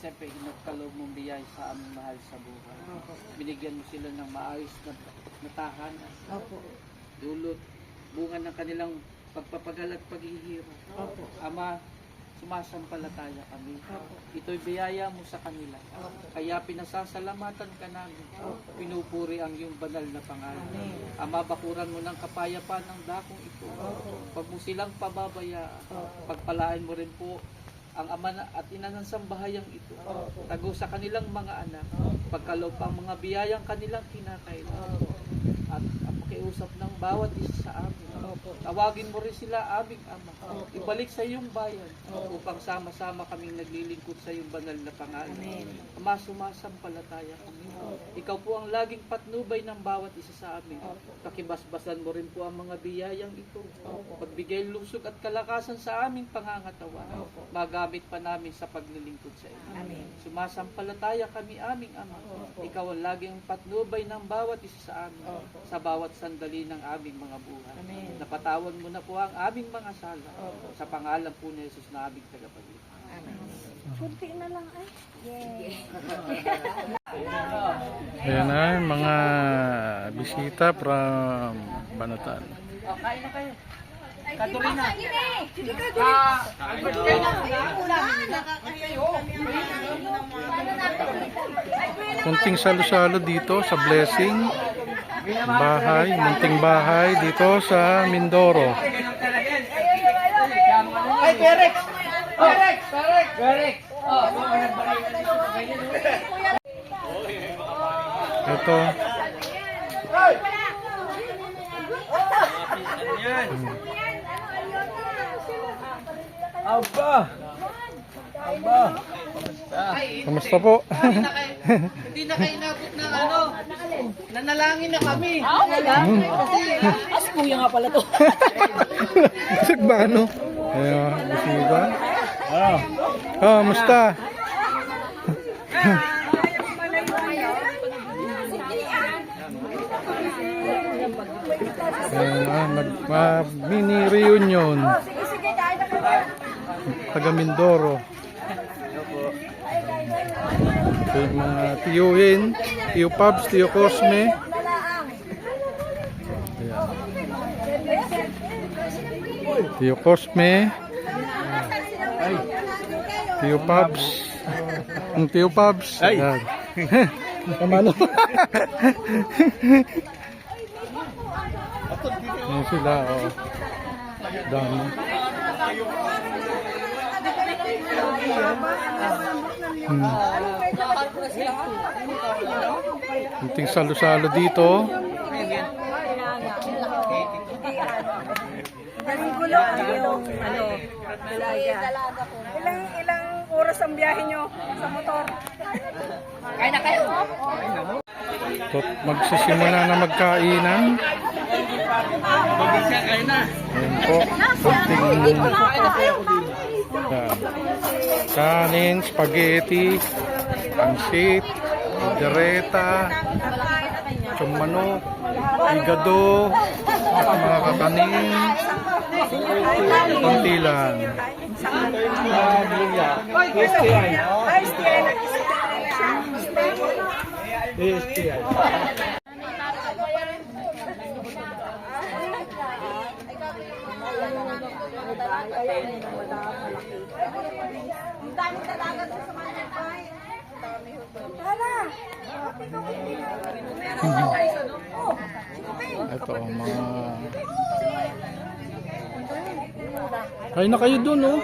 siyempre hinagkaloob mong biyay sa aming mahal sa buhay. Binigyan mo sila ng maayos na tahanan. Dulot, bunga ng kanilang pagpapagal at paghihirap. Ama, sumasampalataya kami. Ito'y biyaya mo sa kanila. Kaya pinasasalamatan ka namin. Pinupuri ang iyong banal na pangalan. Ama, bakuran mo ng kapayapaan ng dakong ito. Pag mo silang pababayaan, pagpalaan mo rin po ang ama at ina ng sambahayang ito. Tago sa kanilang mga anak. Pagkaloob ang mga biyayang kanilang kinakailangan. At pakiusap ng bawat isa sa amin. Tawagin mo rin sila, aming Ama. Ibalik sa iyong bayan upang sama-sama kaming naglilingkod sa iyong banal na pangalan. Ama, sumasampalataya kami. Ikaw po ang laging patnubay ng bawat isa sa amin. Pakibasbasan mo rin po ang mga biyayang ito. Pagbigay lusog at kalakasan sa aming pangangatawan. Magamit pa namin sa paglilingkod sa iyo. Sumasampalataya kami, aming Ama. Ikaw ang laging patnubay ng bawat isa sa amin. Sa bawat sandali ng aming mga buhay. Napatawan mo na po ang aming mga sala. Sa pangalan po ni Jesus na aming tagapagligtas. Kunti na lang ay. Ayan na, mga bisita from Banatan. Kain na kayo. Katorina. Kunting salo-salo dito sa Blessing. Bahay, munting bahay dito sa Mindoro. Ay, Perex! Perex! Perex! Ito. Aba! Aba! Kamusta po? Hindi na kayo inabot ng ano. Nanalangin na kami. As kuya nga pala to. Busog ba ano? Ayan, bisita. Kamusta? Mini reunion. Taga Mindoro. Ito yung mga tiyuhin, tiyo Pabs, tiyo Cosme. Ayan. Tiyo Cosme. Tiyo Pabs. Ang tiyo Pabs. Ayan. Kamalo. Ayan sila, oh. Dami. Kunting salo-salo dito. Ilang oras ang biyahe nyo sa motor? Kaya na kayo? Magsisimula na magkainan. Ayan po. Kunting kanin, spaghetti, pansit, dereta, manok, igado, mga kakanin, konti lang. Ito mga kain na kayo dun, oh.